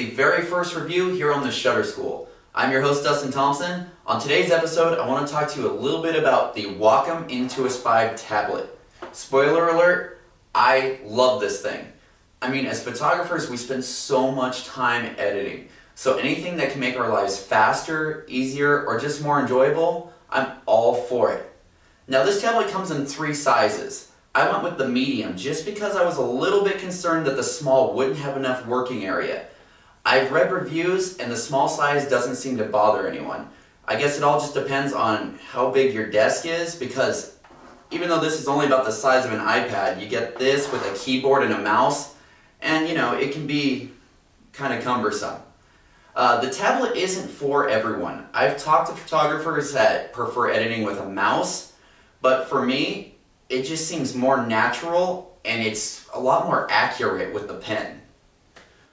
the very first review here on the Shutter School. I'm your host, Dustin Thompson. On today's episode, I want to talk to you a little bit about the Wacom Intous 5 tablet. Spoiler alert, I love this thing. I mean, as photographers, we spend so much time editing. So anything that can make our lives faster, easier, or just more enjoyable, I'm all for it. Now this tablet comes in 3 sizes. I went with the medium just because I was a little bit concerned that the small wouldn't have enough working area. I've read reviews and the small size doesn't seem to bother anyone. I guess it all just depends on how big your desk is, because even though this is only about the size of an iPad, you get this with a keyboard and a mouse, and you know, it can be kind of cumbersome. The tablet isn't for everyone. I've talked to photographers that prefer editing with a mouse, but for me, it just seems more natural and it's a lot more accurate with the pen.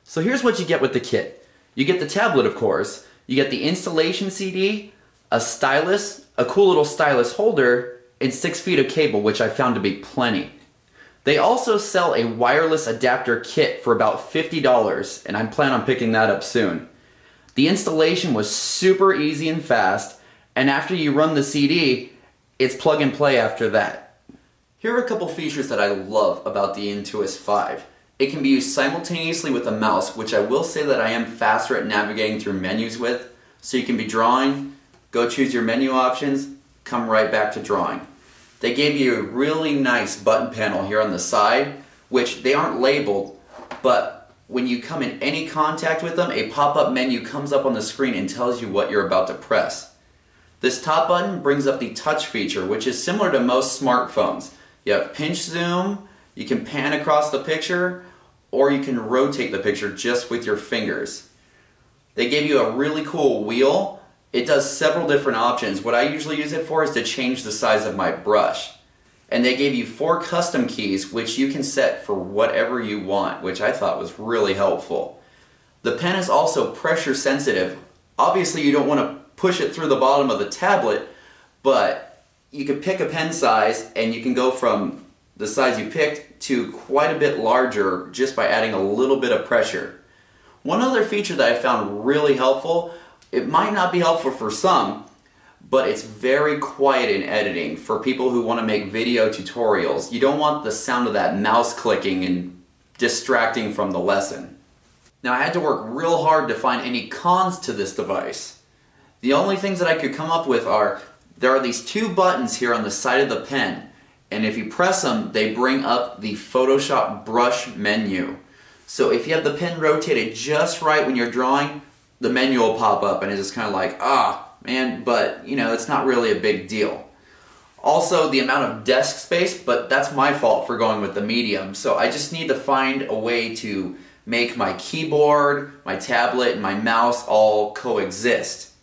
So here's what you get with the kit. You get the tablet, of course, you get the installation CD, a stylus, a cool little stylus holder, and 6 feet of cable, which I found to be plenty. They also sell a wireless adapter kit for about $50, and I plan on picking that up soon. The installation was super easy and fast, and after you run the CD, it's plug and play after that. Here are a couple features that I love about the Intous 5. It can be used simultaneously with a mouse, which I will say that I am faster at navigating through menus with, so you can be drawing, go choose your menu options, come right back to drawing. They gave you a really nice button panel here on the side, which they aren't labeled, but when you come in any contact with them, a pop-up menu comes up on the screen and tells you what you're about to press. This top button brings up the touch feature, which is similar to most smartphones. You have pinch zoom, you can pan across the picture, or you can rotate the picture just with your fingers. They gave you a really cool wheel. It does several different options. What I usually use it for is to change the size of my brush. And they gave you 4 custom keys, which you can set for whatever you want, which I thought was really helpful. The pen is also pressure sensitive. Obviously you don't want to push it through the bottom of the tablet, but you can pick a pen size and you can go from the size you picked to quite a bit larger just by adding a little bit of pressure. One other feature that I found really helpful, it might not be helpful for some, but it's very quiet in editing for people who want to make video tutorials. You don't want the sound of that mouse clicking and distracting from the lesson. Now I had to work real hard to find any cons to this device. The only things that I could come up with are, there are these 2 buttons here on the side of the pen, and if you press them, they bring up the Photoshop brush menu. So if you have the pen rotated just right when you're drawing, the menu will pop up and it's just kind of like, man, but you know, it's not really a big deal. Also, the amount of desk space, but that's my fault for going with the medium, so I just need to find a way to make my keyboard, my tablet, and my mouse all coexist.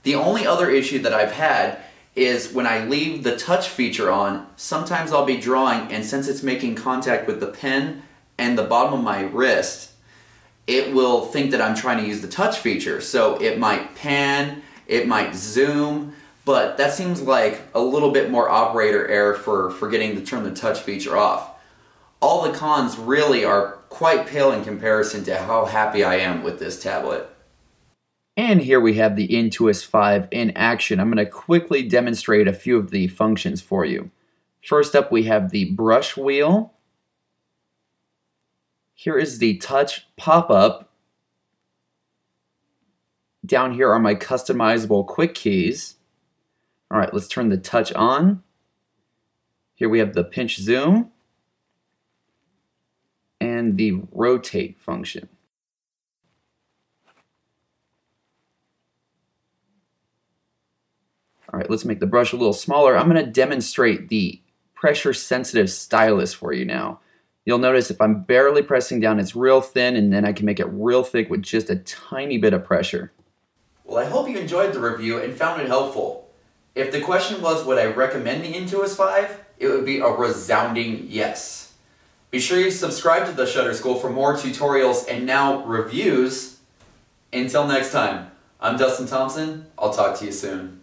The only other issue that I've had is when I leave the touch feature on, sometimes I'll be drawing and since it's making contact with the pen and the bottom of my wrist, it will think that I'm trying to use the touch feature. So it might pan, it might zoom, but that seems like a little bit more operator error for forgetting to turn the touch feature off. All the cons really are quite pale in comparison to how happy I am with this tablet. And here we have the Intous 5 in action. I'm going to quickly demonstrate a few of the functions for you. First up, we have the brush wheel. Here is the touch pop-up. Down here are my customizable quick keys. Alright, let's turn the touch on. Here we have the pinch zoom and the rotate function. Alright, let's make the brush a little smaller. I'm going to demonstrate the pressure-sensitive stylus for you now. You'll notice if I'm barely pressing down, it's real thin, and then I can make it real thick with just a tiny bit of pressure. Well, I hope you enjoyed the review and found it helpful. If the question was, would I recommend the Intous 5? It would be a resounding yes. Be sure you subscribe to the Shutter School for more tutorials and now reviews. Until next time, I'm Dustin Thompson. I'll talk to you soon.